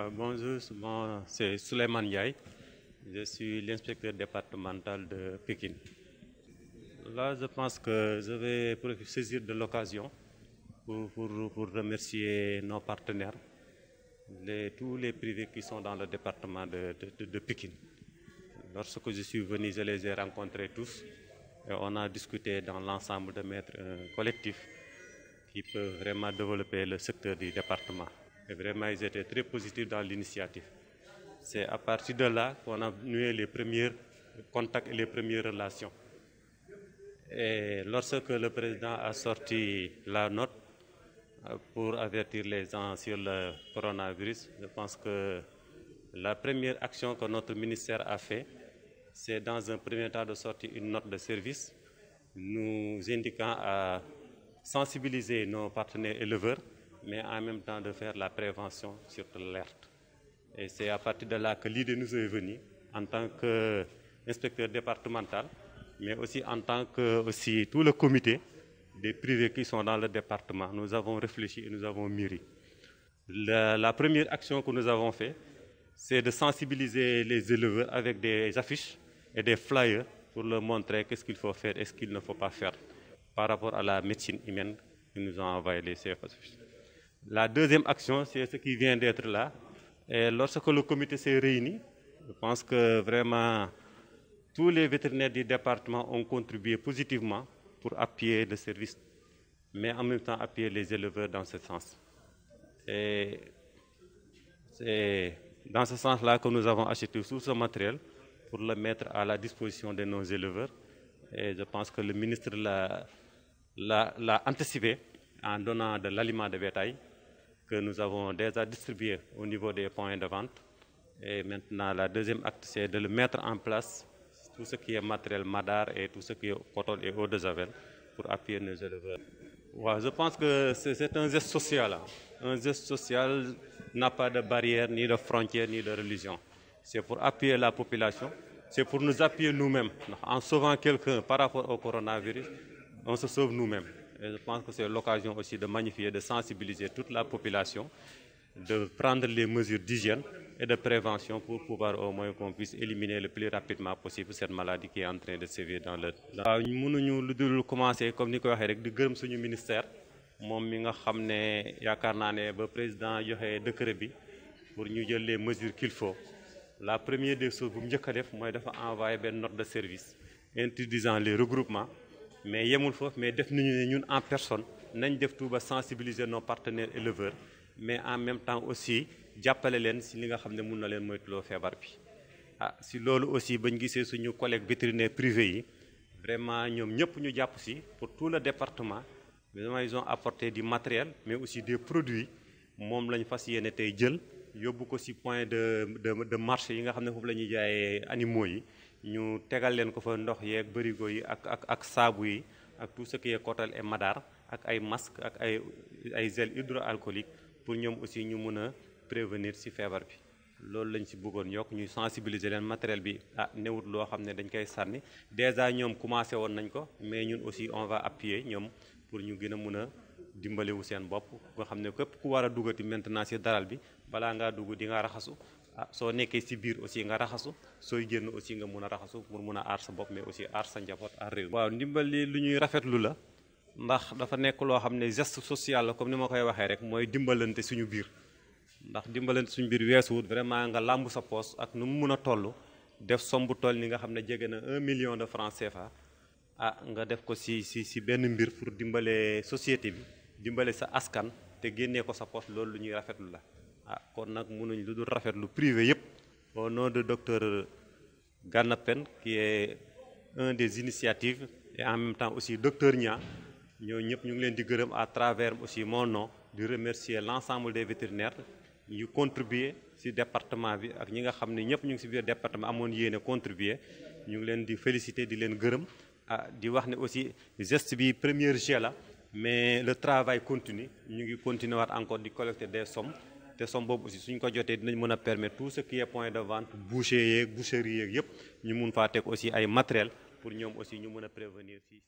Bonjour, c'est Souleymane Ndiaye. Je suis l'inspecteur départemental de Pékin. Là, je pense que je vais saisir de l'occasion pour remercier nos partenaires, tous les privés qui sont dans le département de Pékin. Lorsque je suis venu, je les ai rencontrés tous et on a discuté dans l'ensemble de mettre un collectif qui peut vraiment développer le secteur du département. Et vraiment, ils étaient très positifs dans l'initiative. C'est à partir de là qu'on a noué les premiers contacts et les premières relations. Et lorsque le président a sorti la note pour avertir les gens sur le coronavirus, je pense que la première action que notre ministère a fait, c'est dans un premier temps de sortir une note de service, nous indiquant à sensibiliser nos partenaires éleveurs, mais en même temps de faire la prévention sur l'alerte. Et c'est à partir de là que l'idée nous est venue en tant qu'inspecteur départemental, mais aussi en tant que tout le comité des privés qui sont dans le département. Nous avons réfléchi et nous avons mûri. La première action que nous avons faite, c'est de sensibiliser les éleveurs avec des affiches et des flyers pour leur montrer qu'est-ce qu'il faut faire et ce qu'il ne faut pas faire par rapport à la médecine humaine que nous ont envoyé les CFA. La deuxième action, c'est ce qui vient d'être là. Et lorsque le comité s'est réuni, je pense que vraiment tous les vétérinaires du département ont contribué positivement pour appuyer le service, mais en même temps appuyer les éleveurs dans ce sens. Et c'est dans ce sens-là que nous avons acheté tout ce matériel pour le mettre à la disposition de nos éleveurs. Et je pense que le ministre l'a anticipé en donnant de l'aliment de bétail que nous avons déjà distribué au niveau des points de vente. Et maintenant, la deuxième acte, c'est de le mettre en place, tout ce qui est matériel madar et tout ce qui est coton et eau de javel pour appuyer nos éleveurs. Ouais, je pense que c'est un geste social. Un geste social n'a pas de barrière, ni de frontières, ni de religion. C'est pour appuyer la population, c'est pour nous appuyer nous-mêmes. En sauvant quelqu'un par rapport au coronavirus, on se sauve nous-mêmes. Et je pense que c'est l'occasion aussi de magnifier, de sensibiliser toute la population, de prendre les mesures d'hygiène et de prévention pour pouvoir au moins qu'on puisse éliminer le plus rapidement possible cette maladie qui est en train de sévir dans le... Nous devons commencer, comme nous l'avons dit, de remercier le ministère. Moi, je sais que le président a fait décret pour nous donner les mesures qu'il faut. La première des choses que je vais faire, c'est envoyer une note de service introduisant les regroupements. Mais yemul fofu mais def nañu ñun en personne nañ def tout ba sensibiliser nos partenaires éleveurs mais en même temps aussi jappalé len ci li nga xamné mën na len moytulo fébar bi si lolu aussi bañ gisé suñu collègues vétérinaires privés yi vraiment ñom ñëpp ñu japp ci pour tout le département vraiment ils ont apporté du matériel mais aussi des produits mom lañ fassiyéné tay jël yobbu ko ci point de marché yi nga xamné fofu lañuy jaayé animaux yi ñu tégal leen ko fa ndox yeeg barigo yi ak saabu yi ak tout ce qui est coton et madar ak ay masques ak ay gel hydroalcoolique pour ñoom aussi ñu mëna prévenir ci fièvre bi loolu lañ ci bëggoon yok ñuy sensibiliser leen matériel bi néwut loo xam ne dañ koy sànni déjà ñoom commencé woon nañ ko mais ñun aussi on va appuyer ñoom pour ñu gën a mën a dimbaliwu seen bopp nga xam ne képp ku war a duggati maintenant ci daral bi balaa ngaa dugg di nga raxasu soo nekkee ci biir aussi nga raxasu sooy génn aussi nga mun a raxasu pour mun a aar sa bopp mais aussi aar sa njaboot aar réew. waaw ndimbal li lu ñuy rafetlu la ndax dafa nekk loo xam ne geste social la comme ni ma koy waxee rek mooy dimbalante suñu biir ndax dimbalante suñu biir weesuwut vraiment nga làmb sa poos ak nu mu mun a toll def sombu toll ni nga xam ne jege na 1 million de francs CFA nga def ko ci benn mbir pour dimbale société bi dimbale sa askan te génnee ko sa poos loolu lu ñuy rafetlu la. kon nag mënuñ lu dul rafetlu privé yépp au nom de docteur Gana Pène qui est un des initiatives et en même temps aussi docteur Nia ñoo ñëpp ñu ngi leen di gërëm à travers aussi mon nom di remercier l'ensemble des vétérinaires yu contribuer ci département bi ak ñi nga xam ne ñëpp ñu ngi ci biir département amoon yéene contribuer ñu ngi leen di féliciter di leen gërëm di wax ne aussi geste bi premier jet la mais le travail continue ñu ngi continuer waat encore di collecter des sommes te somme boobu aussi suñ ko jotee dinañ mën a permettre tout ce qui est point de vente boucher yeeg boucherie yeeg yëpp ñu mun faa teg aussi ay matériel pour ñoom aussi ñu mën a prévenir fii